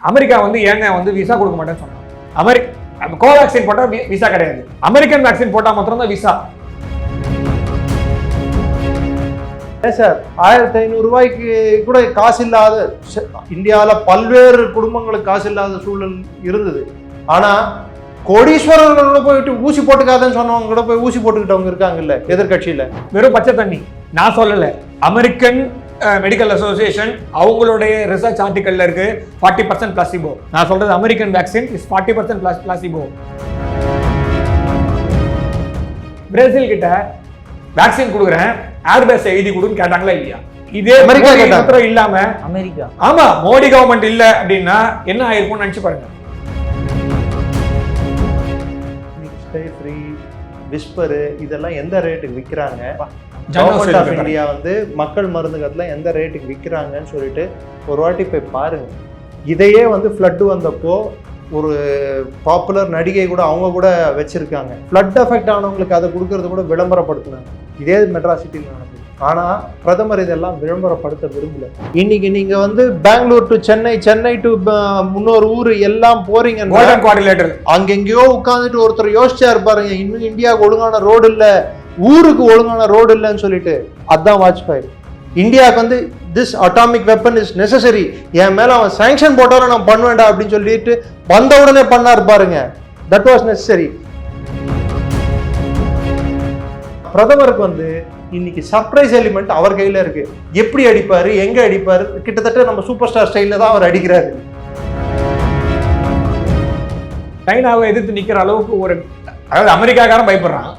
America வந்து ஏங்க வந்து விசா கொடுக்க மாட்டேன்னு சொன்னாங்க. கோவேக்சின் போட்டா விசா கிடையாது, அமெரிக்கன் வேக்சின் போட்டா மாத்திரம் தான் விசா. சார் 1500 ரூபாய்க்கு கூட காசு இல்லாத இந்தியாவில் பல்வேறு குடும்பங்களுக்கு காசு இல்லாத சூழல் இருந்தது. ஆனா கோடீஸ்வரர்களோட போயிட்டு ஊசி போட்டுக்காதன்னு சொன்னவங்க கூட போய் ஊசி போட்டுக்கிட்டவங்க இருக்காங்கல்ல எதிர்கட்சியில. வெறும் பச்சை தண்ணி நான் சொல்லல, அமெரிக்கன் மெடிக்கல் அசோசியேஷன் அவங்களுடைய ரிசர்ச் ஆர்டிக்கல்ல இருக்கு 40% பிளாசிபோ. நான் சொல்றது American vaccine is 40% placebo. Brazil கிட்ட வேக்சின் கொடுக்குறேன் ஏர்பேஸ் எழுதி கொடுன்னு கேட்டாங்களா இல்லையா? இதே அமெரிக்கா இல்லாம அமெரிக்கா, ஆமா மோடி கவர்மெண்ட் இல்ல அப்படின்னா என்ன ஆயிருக்கும்னு நினைச்சு பாருங்க. ஃப்ரீ விஸ்பர் இதெல்லாம் எந்த ரேட்டுக்கு விற்கிறாங்க? கவர்மெண்ட் ஆஃப் இந்தியா வந்து மக்கள் மருந்துகள்லாம் எந்த ரேட்டுக்கு விற்கிறாங்கன்னு சொல்லிட்டு ஒரு வாட்டி போய் பாருங்க. இதையே வந்து ஃப்ளட் வந்தப்போ ஒரு பாப்புலர் நடிகை கூட அவங்க கூட வச்சிருக்காங்க. ஃப்ளட் எஃபெக்ட் ஆனவங்களுக்கு அதை கொடுக்கறது கூட விளம்பரப்படுத்தினாங்க. இதே மெட்ராஸ் சிட்டியில் நடக்குது. ஆனால் பிரதமர் இதெல்லாம் விளம்பரப்படுத்த விரும்பல. இன்னைக்கு நீங்க வந்து பெங்களூர் டு சென்னை, சென்னை டு முன்னொரு ஊர் எல்லாம் போறீங்க, அங்கெங்கயோ உட்காந்துட்டு ஒருத்தர் யோசிச்சாரு பாருங்க, இன்னும் இந்தியாவுக்கு ஒழுங்கான ரோடு இல்லை, ஊருக்கு ஒழுங்கான ரோடு இல்லைன்னு சொல்லிட்டு. அதான் வாஜ்பாய் இந்தியாவுக்கு வந்து this atomic weapon is necessary, என் மேல அவன் சாங்ஷன் போட்டாலும் நான் பண்ணுவேண்டா அப்படின்னு சொல்லிட்டு வந்த உடனே பண்ணாரு பாருங்க. That was necessary. பிரதமருக்கு வந்து இன்னைக்கு சர்ப்ரைஸ் எலிமெண்ட் அவர் கையில இருக்கு. எப்படி அடிப்பாரு, எங்க அடிப்பாரு, கிட்டத்தட்ட நம்ம சூப்பர் ஸ்டார் ஸ்டைல்ல தான் அவர் அடிக்கிறாரு. சைனாவை எதிர்த்து நிக்கிற அளவுக்கு ஒரு, அதாவது அமெரிக்காக்காரன் பயப்படுறான்.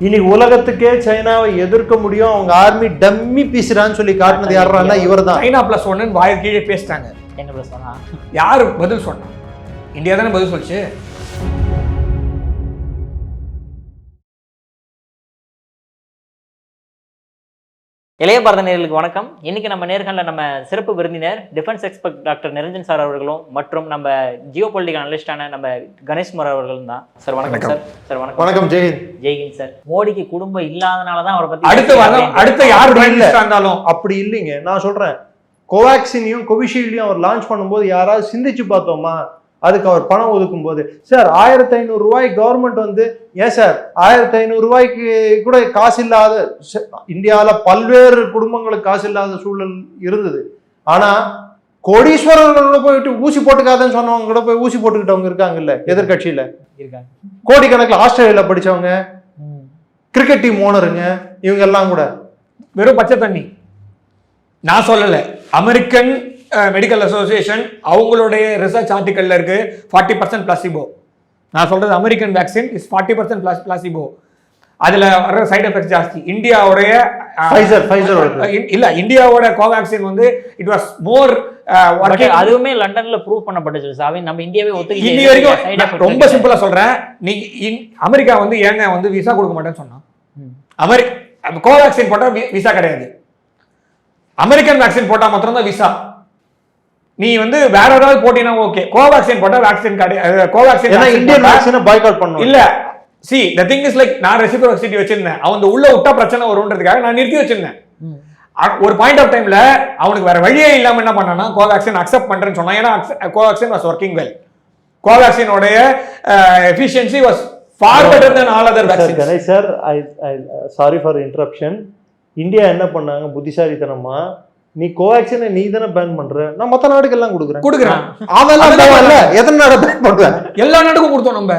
இன்னைக்கு உலகத்துக்கே சைனாவை எதிர்க்க முடியும், அவங்க ஆர்மி டம்மி பீசுறான்னு சொல்லி காட்டினது யாருன்னா இவர் தான். சைனா +1 வாய் கீழே பேசிட்டாங்க. என்ன +1? யாரு பதில் சொன்னா? இந்தியா தானே பதில் சொல்லிச்சு. இளைய பாரத நேயர்களுக்கு வணக்கம். இன்னைக்கு நம்ம நேர்காணல நம்ம சிறப்பு விருந்தினர் defence expert doctor Niranjan sir அவர்களும் மற்றும் நம்ம ஜியோ பொலிட்டிக்கல் அனலிஸ்டான நம்ம கணேஷ்குமார் அவர்களும் தான். சார் வணக்கம் சார். சார் வணக்கம். வணக்கம். ஜெய்ஹிந்த். ஜெய்ஹிந்த் சார். மோடிக்கு குடும்பம் இல்லாதனாலதான் அவரை பத்தி அடுத்து யாரு இருந்தாலும் அப்படி இல்லைங்க. நான் சொல்றேன், கோவேக்சினையும் கோவிஷீல்டையும் அவர் லான்ச் பண்ணும்போது யாராவது சிந்திச்சு பார்த்தோமா? அதுக்கு அவர் பணம் ஒதுக்கும் போது சார் 1500 ரூபாய்க்கு கவர்மெண்ட் வந்து, ஏன் சார் 1500 ரூபாய்க்கு கூட காசு இல்லாத இந்தியாவில் பல்வேறு குடும்பங்களுக்கு காசு இல்லாத சூழல் இருந்தது. ஆனா கோடீஸ்வரர்களோட போயிட்டு ஊசி போட்டுக்காதன்னு சொன்னவங்க கூட போய் ஊசி போட்டுக்கிட்டவங்க இருக்காங்கல்ல எதிர்கட்சியில. இருக்காங்க கோடிக்கணக்கில் ஆஸ்திரேலியாவில் படிச்சவங்க, கிரிக்கெட் டீம் ஓனருங்க, இவங்க எல்லாம் கூட. வெறும் பச்சை தண்ணி நான் சொல்லல, அமெரிக்கன் மெடிக்கல் அசோசியேஷன் அவங்களுடைய ரிசர்ச் ஆர்டிக்கல்ல இருக்கு 40% பிளாசிபோ. நான் சொல்றது அமெரிக்கன் வேக்சின் இஸ் 40% பிளாசிபோ. அதுல வர சைடு எஃபெக்ட்ஸ் ஜாஸ்தி. இந்தியாவுடைய இல்ல, இந்தியாவோட கோவேக்சின் வந்து இட் வாஸ் மோர் அதுவுமே லண்டன்ல ப்ரூவ் பண்ணப்பட்டுச்சு சார். நம்ம இந்தியாவே ஒத்துக்கிட்டு இன்னி வரைக்கும். ரொம்ப சிம்பிளா சொல்றேன், நீ அமெரிக்கா வந்து ஏங்க வந்து விசா கொடுக்க மாட்டேன்னு சொன்னா. கோவேக்சின் போட்டா விசா கிடையாது, அமெரிக்கன் வேக்சின் போட்டா மாத்திரம் தான் விசா. நீ வந்து வேற ஏதாவது போட்டினா ஓகே, கோவேக்சின் போட்டா வேக்சின் கிடையாது. கோவேக்சின் இந்தியன் வேக்சினை பாய்காட் பண்ணனும் இல்ல. see the thing is like, நான் ரெசிப்ரோசிட்டி வச்சிருந்தேன், அவன் உள்ள விட்டா பிரச்சனை வரும்ன்றதுக்காக நான் நிறுத்தி வச்சிருந்தேன். ஒரு பாயிண்ட் ஆஃப் டைம்ல அவனுக்கு வேற வழியே இல்லாம என்ன பண்ணானா, கோவேக்சின் அக்செப்ட் பண்றேன்னு சொன்னா. ஏன்னா கோவேக்சின் வாஸ் ஒர்க்கிங் வெல். கோவேக்சினோட efficiency was far better than all other vaccines. Ganesh sir, sorry for interruption. India என்ன பண்ணாங்க புத்திசாலித்தனமா, நீ கோவேக்சினை நீ தானே பேன் பண்ற, நான் மற்ற நாடுகள்லாம் கொடுக்குறேன். அதெல்லாம் எத்தனை நாடு பேன் பண்றேன்? எல்லா நாட்டுக்கும் கொடுத்தோம். நம்ம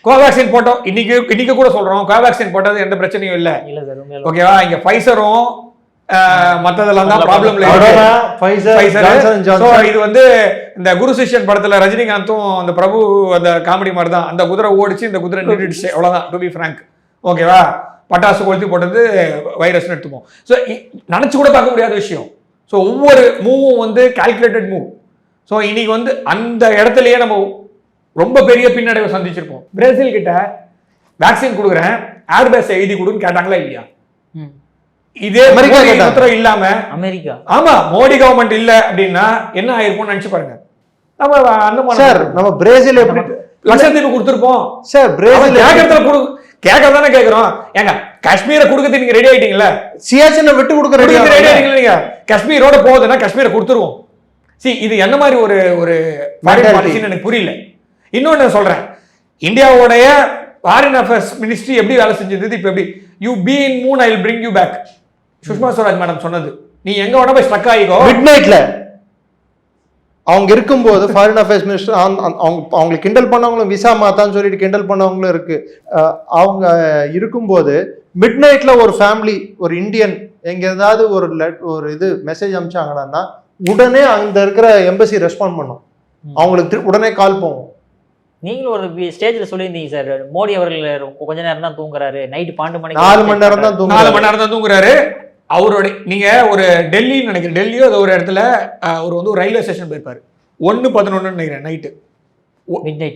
கோவேக்சின் போட்டோம், இன்னைக்கு கூட சொல்றோம் கோவேக்சின் போட்டது எந்த பிரச்சனையும் இல்ல. ஓகேவா? இங்க ஃபைசரும் மத்ததெல்லாம் தான் ப்ராப்ளம் இல்ல. இது வந்து இந்த குரு சிஷ்யன் படத்துல ரஜினிகாந்தும் அந்த பிரபு அந்த காமெடி மாதிரி தான். அந்த குதிரை ஓடிச்சு, இந்த குதிரை நின்றுடுச்சு, அவ்வளவுதான். டு பி ஃப்ராங்க், ஓகேவா? பட்டாசு கொளுத்தி போட்டது வைரஸ்னு எடுத்துப்போம். ஸோ நினைச்சு கூட பார்க்க முடியாத விஷயம். ஸோ ஒவ்வொரு மூவும் வந்து கால்குலேட்டட் மூவ். ஸோ இன்னைக்கு வந்து அந்த இடத்துலயே நம்ம ரொம்ப பெரிய பின்னடைவை சந்திச்சிருப்போம். பிரேசில் கிட்ட வேக்சின் கொடுக்குறேன் ஏர்பேஸ் எழுதி கொடுன்னு கேட்டாங்களா இல்லையா? இதே அமெரிக்கா இல்லாம அமெரிக்கா, ஆமா மோடி கவர்மெண்ட் இல்ல அப்படின்னா என்ன ஆயிருக்கும்னு நினைச்சு பாருங்க. நம்ம அந்த சார் நம்ம பிரேசில் எப்படி லட்சத்தீவு கொடுத்துருப்போம் சார். பிரேசில் கேட்கறதானே கேட்கிறோம். ஏங்க காஷ்மீரை கொடுக்கறது நீங்க ரெடி ஆயிட்டீங்களா? சியாச்சினை விட்டு கொடுக்க ரெடி ஆயிட்டீங்களா? நீங்க காஷ்மீரோட போகுதுன்னா காஷ்மீரை கொடுத்துருவோம். இது என்ன மாதிரி ஒரு ஒரு ஃபாரின் பாலிசின்னு எனக்கு புரியல. இன்னொன்னு சொல்றேன், இந்தியாவுடைய ஃபாரின் அஃபேர்ஸ் மினிஸ்ட்ரி எப்படி வேலை செஞ்சது, இப்போ எப்படி you be in moon I will bring you back, Sushma Swaraj madam சொன்னது. நீ எங்க வேணா போய் ஸ்ட்ரக் ஆகிக்கோ. மிட் நைட்ல அவங்க இருக்கும்போது ஃபாரின் அஃபேர்ஸ் மினிஸ்டர் அவங்க கிண்டல் பண்ணவங்களும் விசா மாத்தான்னு சொல்லிட்டு கிண்டல் பண்ணவங்களும் இருக்கு. அவங்க இருக்கும்போது மிட் நைட்ல ஒரு ஃபேமிலி, ஒரு இந்தியன் எங்க ஏதாவது ஒரு இது மெசேஜ் அனுப்பிச்சாங்கன்னா உடனே அங்க இருக்கிற எம்பசி ரெஸ்பாண்ட் பண்ணும், அவங்களுக்கு உடனே கால் போகும். நீங்களும் ஒரு ஸ்டேஜ்ல சொல்லியிருந்தீங்க சார், மோடி அவர்கள் கொஞ்ச நேரம் தான் தூங்குறாரு, நைட்டு 12 மணிக்கு 4 மணி நேரம் தான் 4 மணி நேரம் தான் தூங்குறாரு. அவருடைய நீங்க ஒரு டெல்லின்னு நினைக்கிறேன், டெல்லியோ அது ஒரு இடத்துல அவர் வந்து ஒரு ரயில்வே ஸ்டேஷன் போயிருப்பாரு 1:11 நினைக்கிறேன் நைட்டு,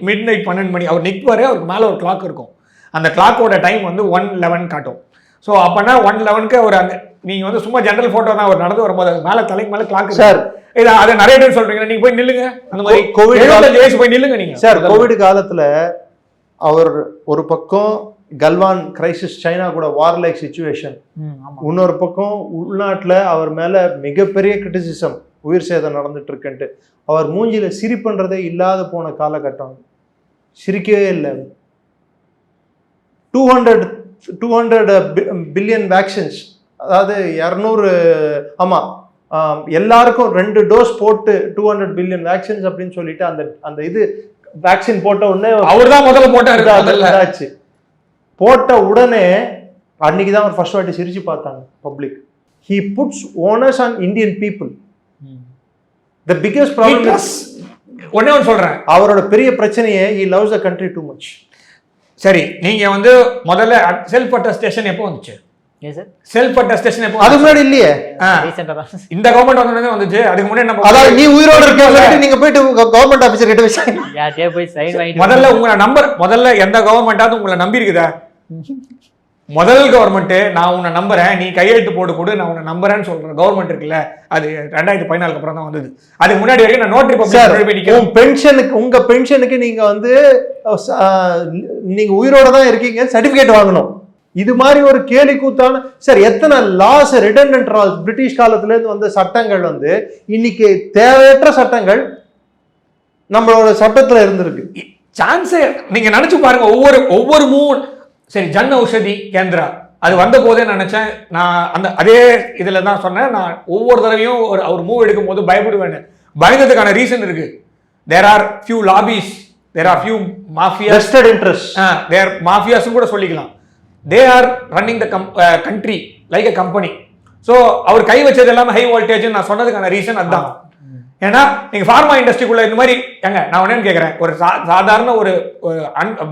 மிட் நைட் 12 மணி. அவர் நிற்பாரு, அவருக்கு மேலே ஒரு கிளாக் இருக்கும், அந்த கிளாக்கோட டைம் வந்து 1:11 காட்டும். ஸோ அப்போனா 1:11க்கு ஒரு அங்கே நீங்கள் வந்து சும்மா ஜென்ரல் ஃபோட்டோ தான் அவர் நடந்து வரும்போது மேலே தலைக்கு மேலே கிளாக் சார். இதை அதை நிறைய டைம் சொல்றீங்க, நீங்க போய் நில்லுங்க, அந்த மாதிரி கோவிட் போய் நில்லுங்க நீங்க சார். கோவிட் காலத்துல அவர் ஒரு பக்கம் கல்வான் கிரைசிஸ், சைனா கூட வார் லைக் சிச்சுவேஷன், இன்னொரு பக்கம் உள்நாட்டில் அவர் மேல மிகப்பெரிய கிரிட்டிசிசம், உயிர் சேதம் நடந்துட்டு இருக்குன்ட்டு அவர் மூஞ்சில சிரிப்புன்றதே இல்லாத போன காலகட்டம், சிரிக்கவே இல்லை. 200 பில்லியன் வேக்சின்ஸ், அதாவது 200 ஆமா எல்லாருக்கும் 2 டோஸ் போட்டு 200 பில்லியன் வேக்சின்ஸ் அப்படின்னு சொல்லிட்டு அந்த இது வேக்சின் போட்ட உடனே அவர் தான் முதல்ல போட்டாரு. போட்ட உடனே அன்னைக்கு தான் அவர் ஃபர்ஸ்ட் வாட்டி சிரிச்சு பார்த்தாங்க public. He puts onus on Indian people. The biggest problem is ஒண்ணே ஒன்று சொல்றேன், அவரோட பெரிய பிரச்சனையே he loves the country too much. சரி, நீங்க வந்து முதல்ல செல்ஃப் அட்டஸ்டேஷன் எப்போ வந்துச்சு? செல்ஃப் அட்டஸ்டேஷன் எப்போ? அது முன்னாடி இல்லையே, இந்த கவர்மெண்ட் வந்தோடனே வந்துச்சு. அதுக்கு முன்னாடி நம்ம அதாவது நீ உயிரோட இருக்க நீங்க போயிட்டு கவர்மெண்ட் ஆபீசர் கிட்ட போய் சைன் வாங்கிட்டு முதல்ல உங்களை நம்பர், முதல்ல எந்த கவர்மெண்டாவது உங்களை நம்பி இருக்குதா? முதல் கவர்மெண்ட் நான் உன்னை நம்புறேன், நீ கையெழுத்து போட்டு கொடு, நான் உன்னை நம்புறேன்னு சொல்ற கவர்மெண்ட் இருக்குல்ல, அது 2014 அப்புறம் தான் வந்தது. அதுக்கு முன்னாடி வரைக்கும் நான் நோட்டரி பப்ளிக் பென்ஷனுக்கு, உங்க பென்ஷனுக்கு நீங்க வந்து நீங்க உயிரோட தான் இருக்கீங்க சர்டிபிகேட் வாங்கணும். இது மாதிரி ஒரு கேலி கூத்தான சார், எத்தனை லாஸ், ரிடண்டன்ட் லாஸ், பிரிட்டிஷ் காலத்துல இருந்து வந்த சட்டங்கள் வந்து இன்னைக்கு தேவையற்ற சட்டங்கள் நம்மளோட சட்டத்துல இருந்திருக்கு. சான்ஸே நீங்க நினைச்சு பாருங்க, ஒவ்வொரு மூவ். சரி, ஜன் ஔஷதி கேந்திரா அது வந்த போதே நினைச்சேன் நான், அதே இதுல தான் சொன்னேன், நான் ஒவ்வொரு தடவையும் அவர் மூவ் எடுக்கும் போது பயப்படுவேன். பயந்ததுக்கான ரீசன் இருக்கு. There are few lobbies, there are few mafia, vested interest, there mafias கூட சொல்லிக்கலாம். They are running the country like a company. So அவர் கை வச்சது எல்லாமே ஹை வோல்டேஜ் நான் சொன்னதுக்கான ரீசன் அதுதான். ஏன்னா நீங்க ஃபார்மா இண்டஸ்ட்ரிக்குள்ள இந்த மாதிரி நான் என்னன்னு கேட்கறேன், ஒரு சாதாரண ஒரு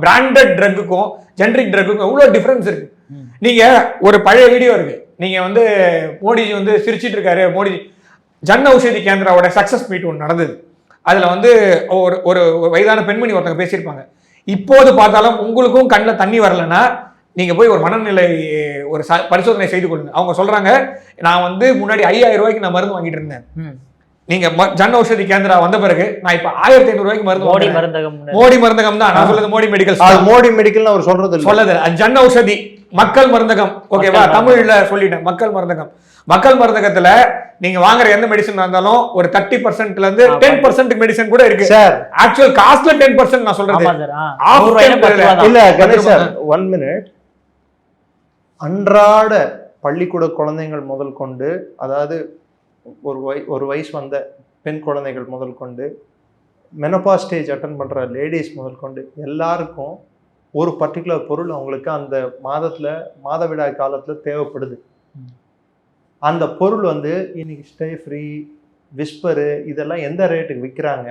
பிராண்டட் ட்ரக்குக்கும் ஜென்ரிக் ட்ரக்குக்கும் எவ்வளவு டிஃபரன்ஸ் இருக்கு. நீங்க ஒரு பழைய வீடியோ இருக்கு, நீங்க வந்து மோடிஜி வந்து சிரிச்சிட்டு இருக்காரு, மோடிஜி ஜன் ஔஷதி கேந்திராவோட சக்சஸ் மீட் ஒன்று நடந்தது. அதுல வந்து ஒரு வயதான பெண்மணி ஒருத்தங்க பேசியிருப்பாங்க. இப்போது பார்த்தாலும் உங்களுக்கும் கண்ணில் தண்ணி வரலன்னா நீங்க போய் ஒரு மனநிலை ஒரு பரிசோதனை செய்து கொள்ளுங்க. அவங்க சொல்றாங்க, நான் வந்து முன்னாடி 5000 ரூபாய்க்கு நான் மருந்து வாங்கிட்டு இருந்தேன், நீங்க ஜன் ஔஷதி கேந்திரா வந்த பிறகு நான் இப்ப 1500 ரூபாய்க்கு மருந்து. மோடி மருந்தகம் தான் நான் சொல்றது, மோடி மெடிக்கல். மோடி மெடிக்கல் அவர் சொல்றது ஜன் ஔஷதி மக்கள் மருந்தகம். ஓகேவா, தமிழ்ல சொல்லிட்டேன், மக்கள் மருந்தகம். மக்கள் மருந்தகத்துல நீங்க வாங்குற எந்த மெடிசன் இருந்தாலும் ஒரு 30%ல இருந்து 10% மெடிசன் கூட இருக்கு சார். ஆக்சுவல் காஸ்ட்ல 10% நான் சொல்றேன். இல்ல கணேஷ் சார், 1 மினிட். அன்றாட பள்ளிக்கூட குழந்தைகள் முதல் கொண்டு, அதாவது ஒரு வயசு வந்த பெண் குழந்தைகள் முதல் கொண்டு, மெனோபா ஸ்டேஜ் அட்டன் பண்ற லேடிஸ் முதல் கொண்டு எல்லாருக்கும் ஒரு பர்டிகுலர் பொருள் அவங்களுக்கு அந்த மாதவிடாய் காலத்துல தேவைப்படுது. அந்த பொருள் வந்து இன்னைக்கு ஸ்டே ஃப்ரீ, விஸ்பரு, இதெல்லாம் எந்த ரேட்டுக்கு விற்கிறாங்க,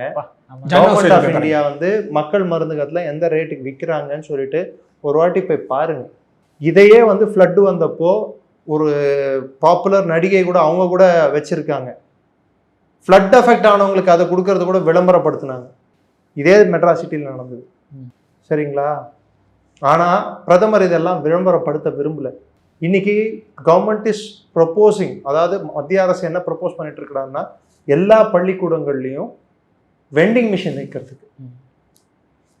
கவர்மெண்ட் ஆஃப் இந்தியா வந்து மக்கள் மருந்தகத்துல எந்த ரேட்டுக்கு விற்கிறாங்கன்னு சொல்லிட்டு ஒரு வாட்டி போய் பாருங்க. இதையே வந்து ஃப்ளட் வந்தப்போ ஒரு பாப்புலர் நடிகை கூட அவங்க கூட வச்சிருக்காங்க, ஃப்ளட் எஃபெக்ட் ஆனவங்களுக்கு அதை கொடுக்கறது கூட விளம்பரப்படுத்தினாங்க. இதே மெட்ராஸ் சிட்டியில் நடந்தது, சரிங்களா? ஆனா பிரதமர் இதெல்லாம் விளம்பரப்படுத்த விரும்பல. இன்னைக்கு கவர்மெண்ட் இஸ் ப்ரொபோசிங், அதாவது மத்திய அரசு என்ன ப்ரொபோஸ் பண்ணிட்டு இருக்கிறாங்கன்னா எல்லா பள்ளிக்கூடங்கள்லையும் வெண்டிங் மிஷின் வைக்கிறதுக்கு.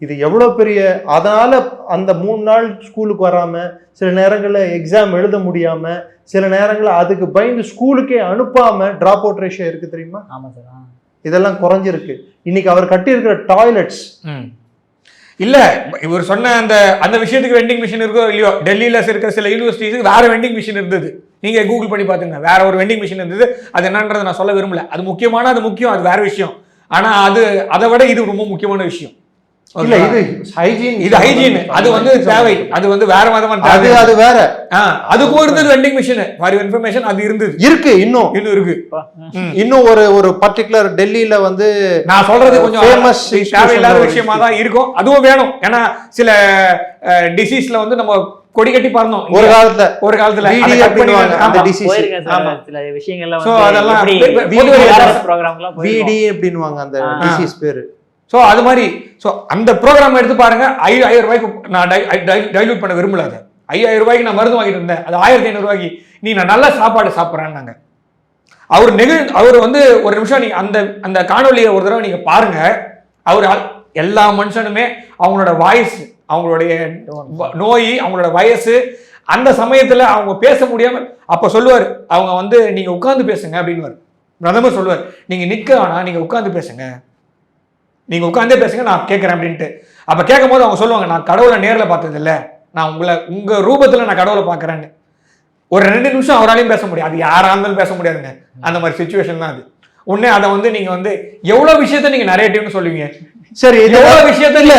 இது எவ்வளோ பெரிய, அதனால அந்த 3 நாள் ஸ்கூலுக்கு வராம, சில நேரங்களில் எக்ஸாம் எழுத முடியாம, சில நேரங்களில் அதுக்கு பயந்து ஸ்கூலுக்கே அனுப்பாம டிராப் அவுட் ரேஷியோ இருக்கு தெரியுமா? இதெல்லாம் குறைஞ்சிருக்கு. இன்னைக்கு அவர் கட்டியிருக்கிற டாய்லெட்ஸ் இல்ல இவர் சொன்ன அந்த அந்த விஷயத்துக்கு வெண்டிங் மிஷின் இருக்கோ இல்லையோ, டெல்லியில இருக்கிற சில யூனிவர்சிட்டிஸுக்கு வேற வெண்டிங் மிஷின் இருந்தது. நீங்க கூகுள் பண்ணி பாத்துங்க, வேற ஒரு வெண்டிங் மிஷின் இருந்தது. அது என்னன்றதை நான் சொல்ல விரும்பல. அது முக்கியமான, அது முக்கியம், அது வேற விஷயம். ஆனா அது அதை விட இது ரொம்ப முக்கியமான விஷயம். இல்ல இது ஹைஜீன், இது ஹைஜீன், அது வந்து தேவை, அது வந்து வேற விதமான அது அது வேற. அதுக்கு இருந்தது vending machine, for your information. அது இருந்தது, இருக்கு, இன்னும் இருக்கு. இன்னும் ஒரு பர்டிகுலர் டெல்லியில வந்து நான் சொல்றது கொஞ்சம் ஃபேமஸ் தேவையில்லாத விஷயமா தான் இருக்கும். அதுவும் வேணும். ஏன்னா சில டிசீஸ்ல வந்து நம்ம கொடி கட்டி பறந்தோம் ஒரு காலத்துல அந்த டிசீஸ். சில விஷயங்கள்ல சோ அதெல்லாம் ப்ரோகிராம்லாம் விடி அப்படினுவாங்க அந்த டிசீஸ் பேரு. ஸோ அது மாதிரி, ஸோ அந்த ப்ரோக்ராம் எடுத்து பாருங்க. 5000 ரூபாய்க்கு நான் டைல்யூட் பண்ண விரும்பல. அது 5000 ரூபாய்க்கு நான் மருந்து வாங்கிட்டு இருந்தேன், அது 1500 ரூபாய்க்கு நீ நான் நல்ல சாப்பாடு சாப்பிட்றேன்னாங்க. அவர் வந்து ஒரு நிமிஷம் நீங்க அந்த அந்த காணொலியை ஒரு தடவை நீங்க பாருங்க. அவர் எல்லா மனுஷனுமே அவங்களோட வாய்ஸ், அவங்களுடைய நோய், அவங்களோட வயசு, அந்த சமயத்துல அவங்க பேச முடியாம அப்ப சொல்லுவார், அவங்க வந்து நீங்க உட்கார்ந்து பேசுங்க அப்படின்னு பிரதமர் சொல்லுவார். நீங்க நிக்க வேணா, நீங்க உட்கார்ந்து பேசுங்க, நீங்க உட்கார்ந்தே பேசுங்க, நான் கேட்கறேன் அப்படின்ட்டு. அப்ப கேட்கும் போது அவங்க சொல்லுவாங்க, நான் கடவுளை நேரில் பார்த்தது இல்லை, நான் உங்க ரூபத்துல நான் கடவுளை பார்க்கறேன்னு. ஒரு 2 நிமிஷம் அவராலையும் பேச முடியும். அது யாரா இருந்தாலும் பேச முடியாதுங்க. அந்த மாதிரி சிச்சுவேஷன் தான் அது. உடனே அதை வந்து நீங்க வந்து எவ்வளவு விஷயத்த நீங்க நரேட்டிவ்னு சொல்லுவீங்க. சரி, எவ்வளவு விஷயத்த இல்ல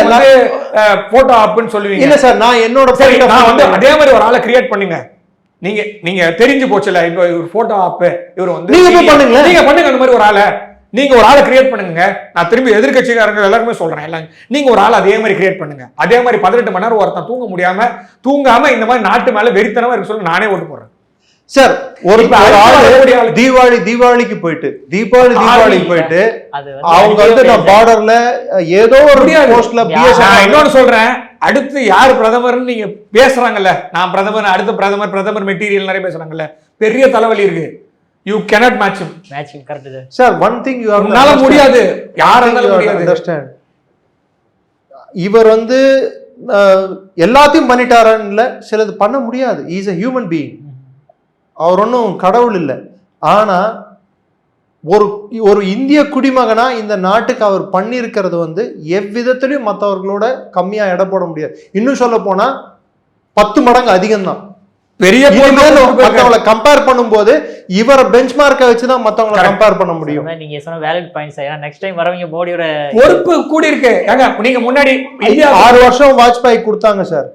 போட்டோ ஆப்னு சொல்லுவீங்க. இல்ல சார், நான் என்னோட நான் வந்து அதே மாதிரி ஒரு ஆளை கிரியேட் பண்ணுங்க. நீங்க தெரிஞ்சு போச்சுல, இப்போ இவர் போட்டோ ஆப், இவர் வந்து நீங்க பண்ணுங்க. அந்த மாதிரி ஒரு ஆளை நீங்க ஒரு ஆளை கிரியேட் பண்ணுங்க. நான் திரும்பி எதிர்கட்சிக்காரங்க எல்லாருமே சொல்றேன், எல்லாம் நீங்க ஒரு ஆள் அதே மாதிரி கிரியேட் பண்ணுங்க. அதே மாதிரி 18 மணி நேரம் ஒருத்தன் தூங்காம இந்த மாதிரி நாட்டு மேல வெறித்தனமா இருக்கு சொல்லி நானே ஓட்டு போடுறேன் சார். ஒரு தீபாவளிக்கு போயிட்டு அவங்க வந்து நான் பார்டர்ல ஏதோ ஒரு போஸ்ட்ல இன்னொன்னு சொல்றேன், அடுத்து யார் பிரதமர்னு நீங்க பேசுறாங்கல்ல, நான் பிரதமர், அடுத்த பிரதமர் மெட்டீரியல் நிறைய பேசுறாங்கல்ல, பெரிய தலைவலி இருக்கு. You cannot match him. Correct sir. One thing you have to understand. முடியாது, யாராலும் முடியாது. Understand. இவர் வந்து எல்லாத்தையும் பண்ணிட்டாரான்னு இல்ல, சிலது பண்ண முடியாது. He is a human being. அவர் ஒன்றும் கடவுள் இல்லை. ஆனா ஒரு இந்திய குடிமகனா இந்த நாட்டுக்கு அவர் பண்ணியிருக்கிறது வந்து எவ்விதத்திலையும் மற்றவர்களோட கம்மியா எடை போட முடியாது. இன்னும் சொல்ல போனா 10 மடங்கு அதிகம் தான். பெரிய மத்தவங்களை கம்பேர் பண்ணும்போது இவரை பெஞ்ச்மார்க்கை வச்சுதான் மத்தவங்களை கம்பேர் பண்ண முடியும். நீங்க சொன்ன வேலிட் பாயிண்ட்ஸ். ஏன்னா நெக்ஸ்ட் டைம் வரவங்க மோடியோட பொறுப்பு கூடி இருக்கு. நீங்க முன்னாடி 6 வருஷம் வாஜ்பாய் கொடுத்தாங்க சார்.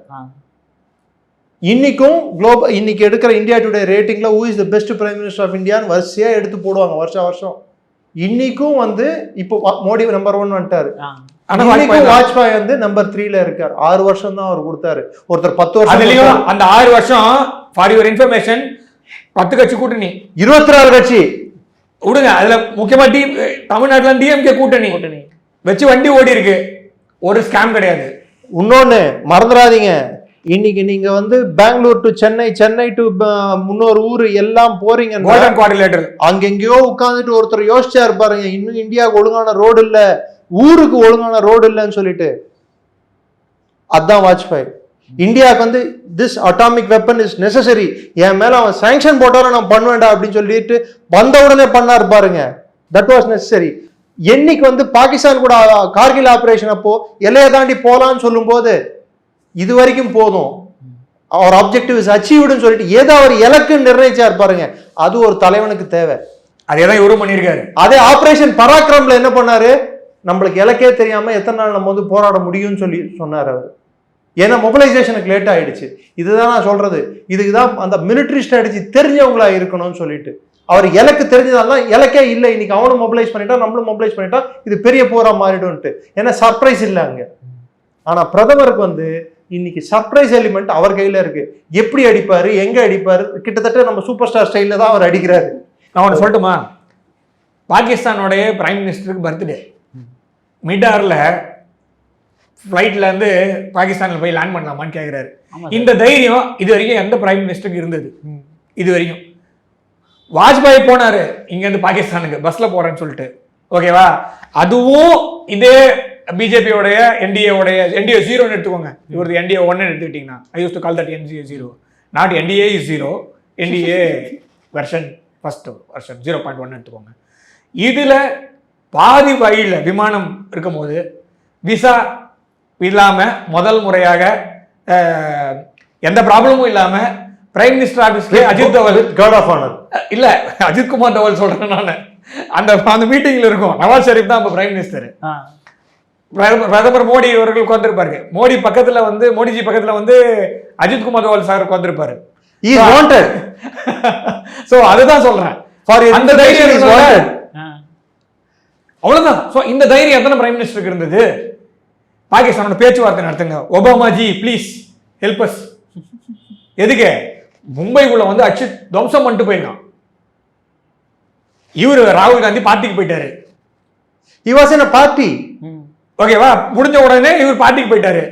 இன்னைக்கும் இன்னைக்கு எடுக்கிற இந்தியா டுடே ரேட்டிங்ல who is the best prime minister of India வரிசையா எடுத்து போடுவாங்க வருஷம். இன்னைக்கும் வந்து இப்போ மோடி நம்பர் 1 வந்துட்டாரு. வாஜ்பாய் வந்து நம்பர் 3ல இருக்காரு. 6 வருஷம் தான் அவர் கொடுத்தாரு. ஒருத்தர் 10 வருஷம். அந்த 6 வருஷம் ஃபார் யுவர் இன்ஃபர்மேஷன் 10 கட்சி கூட்டணி, 24 கட்சி விடுங்க. அதுல முக்கியமா தமிழ்நாட்டுல டிஎம்கே கூட்டணி வச்சு வண்டி ஓடி இருக்கு. ஒரு ஸ்கேம் கிடையாது. இன்னொன்னு மறந்துடாதீங்க, இன்னைக்கு நீங்க வந்து பெங்களூர் டு சென்னை டு முன்னொரு ஊரு எல்லாம் போறீங்க, கோல்டன் குவாட்ரிலேட்டர் அங்கெங்கயோ உட்கார்ந்துட்டு ஒருத்தர் யோசிச்சாரு பாருங்க, இன்னும் இந்தியாவுக்கு ஒழுங்கான ரோடு இல்ல, ஊருக்கு ஒழுங்கான ரோடு இல்லைன்னு சொல்லிட்டு. அதான் வாஜ்பாய். இந்தியாவுக்கு வந்து this atomic weapon is necessary, என் மேல அவன் சாங்ஷன் போட்டாலும் நான் பண்ணுவேண்டா அப்படின்னு சொல்லிட்டு வந்த உடனே பண்ணாரு பாருங்க. That was necessary. என்னைக்கு வந்து பாகிஸ்தான் கூட கார்கில் ஆபரேஷன் அப்போ எல்லையை தாண்டி போலான்னு சொல்லும் போது இது வரைக்கும் போதும், அவர் ஆப்ஜெக்டிவ் இஸ் அச்சீவ்டுன்னு சொல்லிட்டு ஏதோ அவர் இலக்கு நிர்ணயிச்சார் பாருங்க. அது ஒரு தலைவனுக்கு தேவை. அதேதான் இவரும் பண்ணியிருக்காரு. அதே ஆபரேஷன் பராக்கிரம்ல என்ன பண்ணாரு, நம்மளுக்கு இலக்கே தெரியாம எத்தனை நாள் நம்ம வந்து போராட முடியும்னு சொல்லி சொன்னார் அவர். ஏன்னா மொபிலைசேஷனுக்கு லேட் ஆயிடுச்சு. இதுதான் நான் சொல்றது, இதுக்குதான் அந்த மிலிட்டரி ஸ்ட்ராட்டஜி தெரிஞ்சவங்களா இருக்கணும்னு சொல்லிட்டு. அவர் இலக்கு தெரிஞ்சதாலாம் இலக்கே இல்லை, இன்னைக்கு அவனும் மொபிலைஸ் பண்ணிட்டா நம்மளும் மொபிலைஸ் பண்ணிட்டா இது பெரிய போரா மாறிடும்ட்டு. ஏன்னா சர்ப்ரைஸ் இல்லை அங்க. ஆனா பிரதமருக்கு வந்து இன்னைக்கு சர்ப்ரைஸ் எலிமெண்ட் அவர் கையில இருக்கு. எப்படி அடிப்பாரு, எங்க அடிப்பாரு, கிட்டத்தட்ட நம்ம சூப்பர் ஸ்டார் ஸ்டைல்ல தான் அவர் அடிக்கிறாரு. நான் ஒன்று சொல்லட்டுமா, பாகிஸ்தானுடைய பிரைம் மினிஸ்டருக்கு பர்த்டே, மிடார்ல ஃப்ளைட்ல இருந்து பாகிஸ்தானில் போய் லேண்ட் பண்ணலாமான்னு கேட்குறாரு. இந்த தைரியம் இது வரைக்கும் எந்த பிரைம் மினிஸ்டருக்கு இருந்தது? இது வரைக்கும் வாஜ்பாய் போனாரு இங்கேருந்து பாகிஸ்தானுக்கு பஸ்ல போறேன்னு சொல்லிட்டு, ஓகேவா? அதுவும் இதே பிஜேபியோடைய என்டிஏ 0ன்னு எடுத்துக்கோங்க. இவரது என்டிஏ 1 எடுத்துக்கிட்டீங்கன்னா, I used to call that NDA 0, not NDA is 0, NDA version first version 0.1 எடுத்துக்கோங்க. இதுல பாதி வழியில் விமானம் இருக்கும்போது விசா இல்லாமல் முதல் முறையாக எந்த ப்ராப்ளமும் இல்லாமல் பிரைம் மினிஸ்டர் ஆஃபீஸ்க்கு Ajit Doval guard of honour இல்லை அஜித் குமார் தோவல் சொல்கிறேன் நான் அந்த மீட்டிங்கில் இருக்கும் நவாஸ் ஷெரீப் தான் இப்போ பிரைம் மினிஸ்டர். பிரதமர் மோடி அவர்கள் உட்காந்துருப்பாரு. மோடிஜி பக்கத்தில் வந்து அஜித் குமார் தோவல் சார் உட்காந்துருப்பாரு. ஸோ அதுதான் சொல்றேன். அந்த தைரியம் அவ்வளவுதான். ஸோ இந்த தைரியம் எத்தனை பிரைம் மினிஸ்டருக்கு இருந்தது? பாகிஸ்தானோட பேச்சுவார்த்தை நடத்துங்க, Obama G please help us. எதுக்கு? மும்பைக்குள்ள வந்து அச்சு துவம்சம் பண்ணிட்டு போயிருக்கான். இவரு ராகுல் காந்தி பார்ட்டிக்கு போயிட்டாரு. பார்ட்டி ஓகேவா, முடிஞ்ச உடனே இவர் பார்ட்டிக்கு போயிட்டாரு.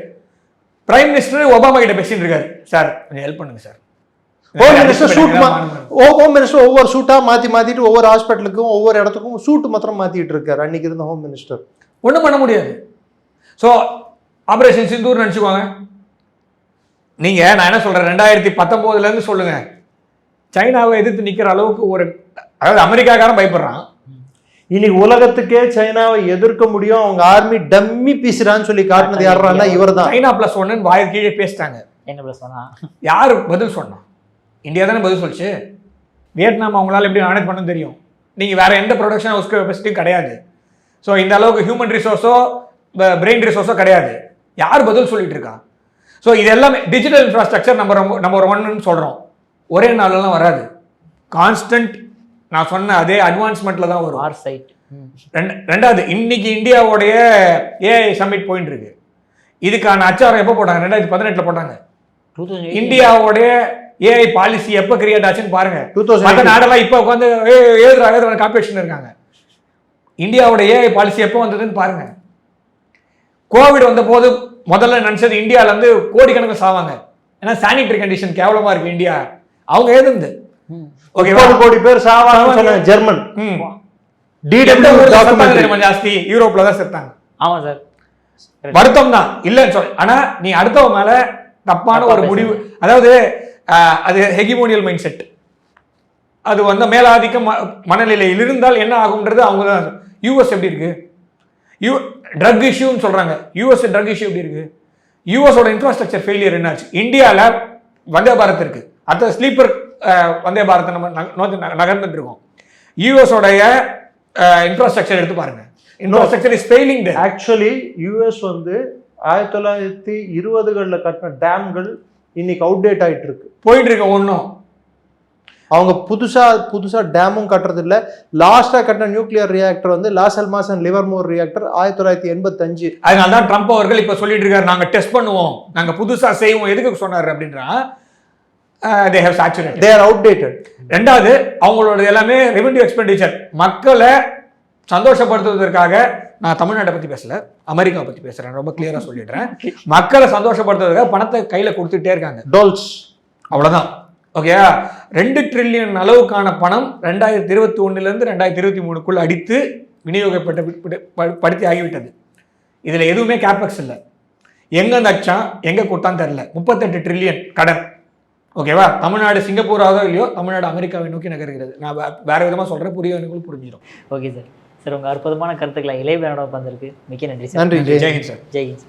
பிரைம் மினிஸ்டர் ஒபாமா கிட்ட பேசிட்டு இருக்காரு, சார் கொஞ்சம் ஹெல்ப் பண்ணுங்க சார். ஹோம் மினிஸ்டர் ஒவ்வொரு சூட்டா மாத்திட்டு ஒவ்வொரு ஹாஸ்பிட்டலுக்கும் ஒவ்வொரு இடத்துக்கும் சூட்டு மாத்திரம் மாத்திட்டு இருக்காரு அன்னைக்கு இருந்த ஹோம் மினிஸ்டர். ஒன்றும் பண்ண முடியாது. ஸோ ஆபரேஷன் சிந்தூர் நினச்சிக்குவாங்க நீங்க. நான் என்ன சொல்றேன், 2019 சொல்லுங்க, சைனாவை எதிர்த்து நிக்கிற அளவுக்கு அதாவது அமெரிக்காக்காரன் பயப்படுறான். இன்னைக்கு உலகத்துக்கே சைனாவை எதிர்க்க முடியும், அவங்க ஆர்மி டம்மி பீசுறான்னு சொல்லி காட்டினது யாருன்னா இவர் தான். சைனா +1 வாய் கீழே பேசிட்டாங்க. என்ன +1? யாரு பதில் சொன்னா? இந்தியா தானே பதில் சொல்லிச்சு. வியட்நாம் அவங்களால எப்படி மேனேஜ் பண்ண தெரியும். நீங்க வேற எந்த ப்ரொடக்ஷன் ஹவுஸ் கெப்பாசிட்டியும் கிடையாது. ஸோ இந்த அளவுக்கு ஹியூமன் ரிசோர்ஸோ பிரெயின் ரிசோர்ஸோ கிடையாது. யார் பதில் சொல்லிட்டு இருக்கா? ஸோ இது எல்லாமே டிஜிட்டல் இன்ஃப்ராஸ்ட்ரக்சர் நம்பர் 1 சொல்றோம். ஒரே நாளெல்லாம் வராது. கான்ஸ்டன்ட் நான் சொன்ன அதே அட்வான்ஸ்மெண்ட்ல தான் வரும். ரெண்டாவது, இன்னைக்கு இந்தியாவுடைய ஏஐ சமிட் போயிட்டு இருக்கு. இதுக்கான அச்சாரம் எப்போ போட்டாங்க? 2018 போட்டாங்க. இந்தியாவுடைய ஏஐ பாலிசி எப்போ கிரியேட் ஆச்சுன்னு பாருங்க. மற்ற நாடெல்லாம் இப்போ உட்காந்து எழுதுறாங்க காம்படிஷன் இருக்காங்க. இந்தியாவோட ஏஐ பாலிசி எப்போ வந்ததுன்னு பாருங்க. கோவிட் வந்த போது முதல்ல நினைச்சது இந்தியாவில இருந்து கோடிக்கணக்கில் சாவாங்க, ஏன்னா சானிட்டரி கண்டிஷன் கேவலமா இருக்கு இந்தியா. அவங்க எழுதுந்து ஓகேவா, 1 கோடி பேர் சாவாங்க. ஜெர்மன் ஜாஸ்தி, யூரோப்ல தான் செத்தாங்க. ஆமா சார், வருத்தம் தான் இல்லைன்னு சொல்ல. ஆனா நீ அடுத்தவங்க மேல தப்பான ஒரு முடிவு, அதாவது அது ஹெகிமோனியல் மைண்ட் செட், அது வந்து மேலாதிக்க மனநிலையில் இருந்தால் என்ன ஆகும்ன்றது அவங்க தான். யூஎஸ் எப்படி இருக்கு? ட்ரக் இஷ்யூன்னு சொல்றாங்க. யூஎஸ் ட்ரக் இஷ்யூ எப்படி இருக்கு? யூஎஸோட இன்ஃப்ராஸ்ட்ரக்சர் ஃபெயிலியர் என்னாச்சு? இந்தியாவில் வந்தே பாரத் இருக்கு, அடுத்த ஸ்லீப்பர் வந்தே பாரத் நம்ம நகர்ந்துட்டு இருக்கோம். யூஎஸோடைய இன்ஃப்ராஸ்ட்ரக்சர் எடுத்து பாருங்க. Infrastructure is failing. Actually US வந்து 1920களில் கட்டின டேம்கள் இன்னைக்கு அவுடேட் ஆயிட்டு இருக்கு, போயிட்டு இருக்கு. ஒன்றும் அவங்க புதுசா டேமும் கட்டுறது இல்லை. லாஸ்டா கட்டின நியூக்ளியர் ரியாக்டர் வந்து loss Almas and Livermore reactor 1985. அதனால தான் ட்ரம்ப் அவர்கள் இப்ப சொல்லிட்டு இருக்காரு, நாங்க டெஸ்ட் பண்ணுவோம், நாங்க புதுசா செய்வோம். எதுக்கு சொன்னாரு அப்படின்றா, they have saturated, they are outdated. ரெண்டாவது, அவங்களோட எல்லாமே ரெவென்யூ எக்ஸ்பெண்டிச்சர். மக்களை சந்தோஷப்படுத்துவதற்காக, நான் தமிழ்நாட்டை பத்தி பேசல, அமெரிக்காவை பத்தி பேசுறேன், ரொம்ப கிளியரா சொல்லிடுறேன். மக்களை சந்தோஷப்படுத்துவதற்காக பணத்தை கையில கொடுத்துட்டே இருக்காங்க, டோல்ஸ், அவ்வளவுதான். ஓகேயா, 2 ட்ரில்லியன் அளவுக்கான பணம் 2021 2023 அடித்து விநியோகப்படுத்தி ஆகிவிட்டது. இதுல எதுவுமே கேபெக்ஸ் இல்லை. எங்க நச்சான் எங்க கொடுத்தான்னு தெரியல. 38 ட்ரில்லியன் கடன். ஓகேவா, தமிழ்நாடு சிங்கப்பூராக இல்லையோ, தமிழ்நாடு அமெரிக்காவை நோக்கி நகர்கிறது. நான் வேற விதமா சொல்றேன், புரிஞ்சிடும். Okay sir. சார், உங்க அற்புதமான கருத்துக்களை இளைய பேரோட வந்திருக்கு. மிக்க நன்றி சார். நன்றி. ஜெய்ஹிந்த் சார். ஜெய்ஹிந்த்.